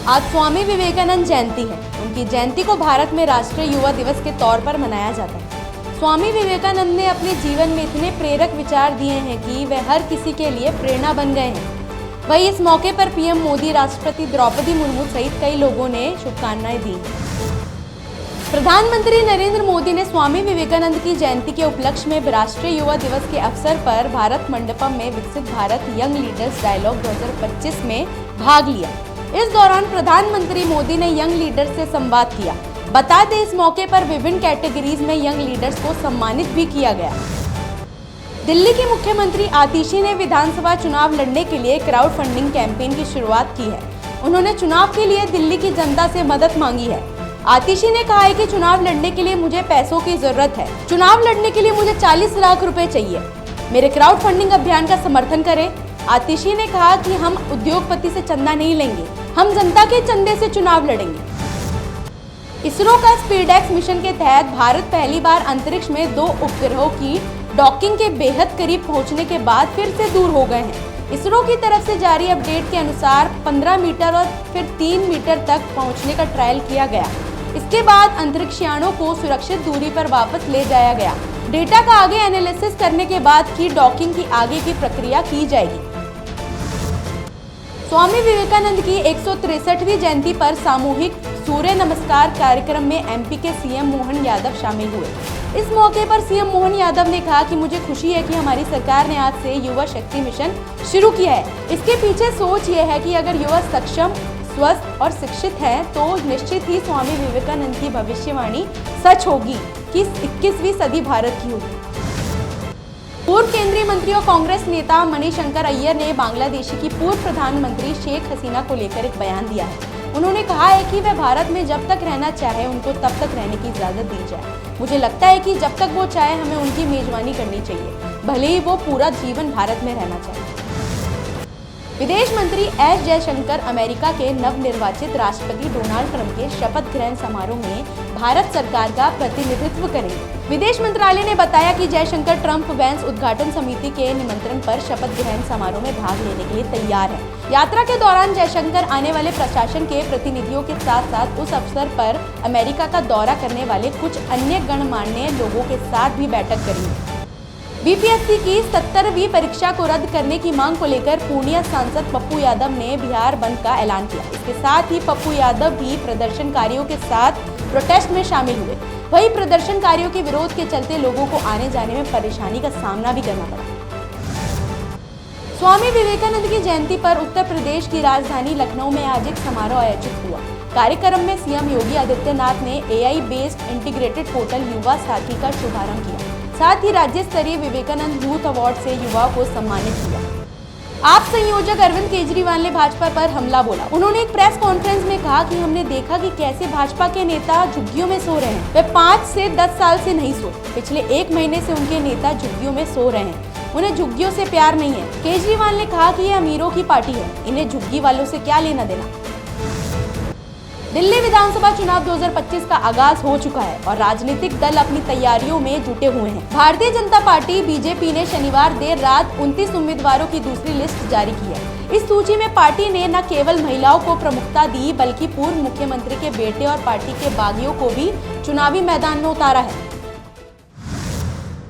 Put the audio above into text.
आज स्वामी विवेकानंद जयंती है। उनकी जयंती को भारत में राष्ट्रीय युवा दिवस के तौर पर मनाया जाता है। स्वामी विवेकानंद ने अपने जीवन में इतने प्रेरक विचार दिए हैं कि वे हर किसी के लिए प्रेरणा बन गए हैं। वहीं इस मौके पर पीएम मोदी, राष्ट्रपति द्रौपदी मुर्मू सहित कई लोगों ने शुभकामनाएं दी। प्रधानमंत्री नरेंद्र मोदी ने स्वामी विवेकानंद की जयंती के उपलक्ष्य में राष्ट्रीय युवा दिवस के अवसर पर भारत मंडपम में विकसित भारत यंग लीडर्स डायलॉग 2025 में भाग लिया। इस दौरान प्रधानमंत्री मोदी ने यंग लीडर्स से संवाद किया। बता दें, इस मौके पर विभिन्न कैटेगरीज में यंग लीडर्स को सम्मानित भी किया गया। दिल्ली के मुख्यमंत्री आतिशी ने विधानसभा चुनाव लड़ने के लिए क्राउड फंडिंग कैंपेन की शुरुआत की है। उन्होंने चुनाव के लिए दिल्ली की जनता से मदद मांगी है। आतिशी ने कहा है कि चुनाव लड़ने के लिए मुझे पैसों की जरूरत है। चुनाव लड़ने के लिए मुझे 40 लाख रुपए चाहिए। मेरे क्राउड फंडिंग अभियान का समर्थन करें। आतिशी ने कहा कि हम उद्योगपति से चंदा नहीं लेंगे, हम जनता के चंदे से चुनाव लड़ेंगे। इसरो का स्पीडएक्स मिशन के तहत भारत पहली बार अंतरिक्ष में 2 उपग्रहों की डॉकिंग के बेहद करीब पहुंचने के बाद फिर से दूर हो गए हैं। इसरो की तरफ से जारी अपडेट के अनुसार 15 मीटर और फिर 3 मीटर तक पहुंचने का ट्रायल किया गया। इसके बाद अंतरिक्षयानों को सुरक्षित दूरी पर वापस ले जाया गया। डेटा का आगे एनालिसिस करने के बाद की डॉकिंग की आगे की प्रक्रिया की जाएगी। स्वामी विवेकानंद की 163वीं जयंती पर सामूहिक सूर्य नमस्कार कार्यक्रम में एमपी के सीएम मोहन यादव शामिल हुए। इस मौके पर सीएम मोहन यादव ने कहा कि मुझे खुशी है कि हमारी सरकार ने आज से युवा शक्ति मिशन शुरू किया है। इसके पीछे सोच ये है कि अगर युवा सक्षम, स्वस्थ और शिक्षित हैं तो निश्चित ही स्वामी विवेकानंद की भविष्यवाणी सच होगी कि 21वीं सदी भारत की होगी। पूर्व केंद्रीय मंत्री और कांग्रेस नेता मणिशंकर अय्यर ने बांग्लादेशी की पूर्व प्रधानमंत्री शेख हसीना को लेकर एक बयान दिया है। उन्होंने कहा है कि वह भारत में जब तक रहना चाहे उनको तब तक रहने की इजाजत दी जाए। मुझे लगता है कि जब तक वो चाहे हमें उनकी मेजबानी करनी चाहिए, भले ही वो पूरा जीवन भारत में रहना चाहे। विदेश मंत्री एस जयशंकर अमेरिका के नवनिर्वाचित राष्ट्रपति डोनाल्ड ट्रंप के शपथ ग्रहण समारोह में भारत सरकार का प्रतिनिधित्व करेंगे। विदेश मंत्रालय ने बताया कि जयशंकर ट्रंप वेंस उद्घाटन समिति के निमंत्रण पर शपथ ग्रहण समारोह में भाग लेने के लिए तैयार है। यात्रा के दौरान जयशंकर आने वाले प्रशासन के प्रतिनिधियों के साथ साथ उस अवसर पर अमेरिका का दौरा करने वाले कुछ अन्य गणमान्य लोगों के साथ भी बैठक करेंगे। बीपीएससी की 70वीं परीक्षा को रद्द करने की मांग को लेकर पूर्णिया सांसद पप्पू यादव ने बिहार बंद का ऐलान किया। इसके साथ ही पप्पू यादव भी प्रदर्शनकारियों के साथ प्रोटेस्ट में शामिल हुए। वहीं प्रदर्शनकारियों के विरोध के चलते लोगों को आने जाने में परेशानी का सामना भी करना पड़ा। स्वामी विवेकानंद की जयंती पर उत्तर प्रदेश की राजधानी लखनऊ में आज एक समारोह आयोजित हुआ। कार्यक्रम में सीएम योगी आदित्यनाथ ने एआई बेस्ड इंटीग्रेटेड पोर्टल युवा साथी का शुभारंभ किया। साथ ही राज्य स्तरीय विवेकानंद यूथ अवार्ड से युवाओं को सम्मानित किया। आप संयोजक अरविंद केजरीवाल ने भाजपा पर हमला बोला। उन्होंने एक प्रेस कॉन्फ्रेंस में कहा कि हमने देखा कि कैसे भाजपा के नेता झुग्गियों में सो रहे हैं। वे 5 से 10 साल से नहीं सो। पिछले 1 महीने से उनके नेता झुग्गियों में सो रहे हैं। उन्हें झुग्गियों से प्यार नहीं है। केजरीवाल ने कहा कि ये अमीरों की पार्टी है, इन्हें झुग्गी वालों से क्या लेना देना। दिल्ली विधानसभा चुनाव 2025 का आगाज हो चुका है और राजनीतिक दल अपनी तैयारियों में जुटे हुए हैं। भारतीय जनता पार्टी बीजेपी ने शनिवार देर रात 29 उम्मीदवारों की दूसरी लिस्ट जारी की है। इस सूची में पार्टी ने न केवल महिलाओं को प्रमुखता दी बल्कि पूर्व मुख्यमंत्री के बेटे और पार्टी के बागियों को भी चुनावी मैदान में उतारा है।